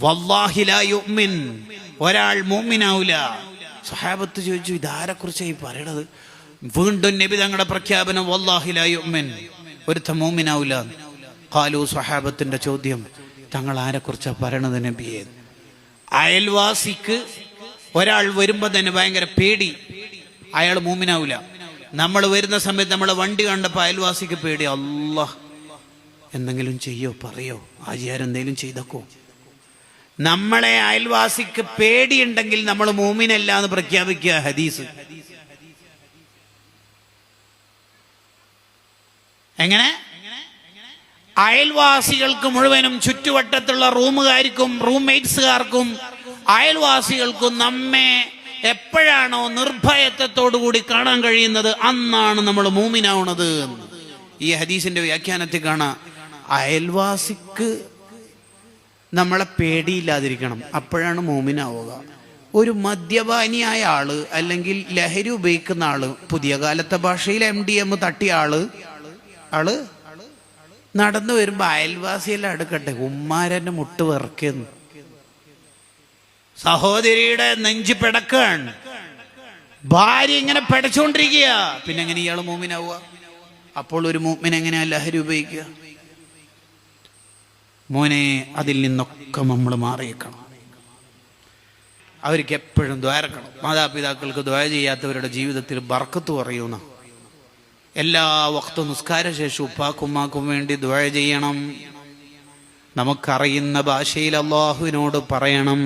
വല്ലാഹി ലാ യുഅ്മിൻ, ഒരാൾ മുഅ്മിനാവില്ല. സ്വഹാബത്ത് ചോദിച്ചു, ഇതാരെക്കുറിച്ചാണ് ഈ പറയണത്? വീണ്ടും നബി തങ്ങളുടെ പ്രഖ്യാപനം, വല്ലാഹി ലാ യുഅ്മിൻ, ഒരുത്തൻ മുഅ്മിനാവില്ല. ഖാലു, സ്വഹാബത്തിന്റെ ചോദ്യം, തങ്ങൾ ആരെക്കുറിച്ചാണ് പറയണത് നബിയെ? അയൽവാസിക്ക് ഒരാൾ വരുമ്പോൾ തന്നെ ഭയങ്കര പേടി, അയാൾ മുഅ്മിനാവില്ല. നമ്മൾ വരുന്ന സമയത്ത് നമ്മളെ വണ്ടി കണ്ടപ്പോൾ അയൽവാസിക്ക് പേടി, അല്ലാഹ് എന്തെങ്കിലും ചെയ്യോ പറയോ, ആചാരെന്തെങ്കിലും ചെയ്തക്കോ. നമ്മളെ അയൽവാസിക്ക് പേടിയുണ്ടെങ്കിൽ നമ്മൾ മുഅ്മിനല്ല എന്ന് പ്രഖ്യാപിക്കുക. ഹദീസ് എങ്ങനെ? അയൽവാസികൾക്ക് മുഴുവനും, ചുറ്റുവട്ടത്തുള്ള റൂമുകാർക്കും റൂംമേറ്റ്സുകാർക്കും അയൽവാസികൾക്കും നമ്മെ എപ്പോഴാണോ നിർഭയത്വത്തോടുകൂടി കാണാൻ കഴിയുന്നത് അന്നാണ് നമ്മൾ മുഅ്മിനാവുന്നത്. ഈ ഹദീസിന്റെ വ്യാഖ്യാനത്തിൽ കാണാം, അയൽവാസിക്ക് നമ്മളെ പേടിയില്ലാതിരിക്കണം, അപ്പോഴാണ് മുഅ്മിനാവുക. ഒരു മദ്യപാനിയായ ആള് അല്ലെങ്കിൽ ലഹരി ഉപയോഗിക്കുന്ന ആള്, പുതിയ കാലത്തെ ഭാഷയിൽ MDM തട്ടിയ ആള് നടന്നു വരുമ്പോ അയൽവാസിയെല്ലാം അടുക്കട്ടെ, ഉമ്മാരന്റെ മുട്ട് വിറക്കുന്നു, സഹോദരിയുടെ നെഞ്ച് പിടക്കാണ്, ഭാര്യ ഇങ്ങനെ പിടച്ചോണ്ടിരിക്കുക. പിന്നെ എങ്ങനെ ഇയാൾ മുഅ്മിനാവുക? അപ്പോൾ ഒരു മുഅ്മിൻ എങ്ങനെയാ ലഹരി ഉപയോഗിക്കുക? മോനെ, അതിൽ നിന്നൊക്കെ നമ്മൾ മാറിയേക്കണം. അവർക്ക് എപ്പോഴും ദ്വാരക്കണം. മാതാപിതാക്കൾക്ക് ദ്വാ ചെയ്യാത്തവരുടെ ജീവിതത്തിൽ ബർക്കത്ത് കുറയുന്ന. എല്ലാ വഖ്തും നിസ്കാര ശേഷം ഉപ്പാക്കും ഉമ്മാക്കും വേണ്ടി ദ്വാ ചെയ്യണം. നമുക്കറിയുന്ന ഭാഷയിൽ അല്ലാഹുവിനോട് പറയണം.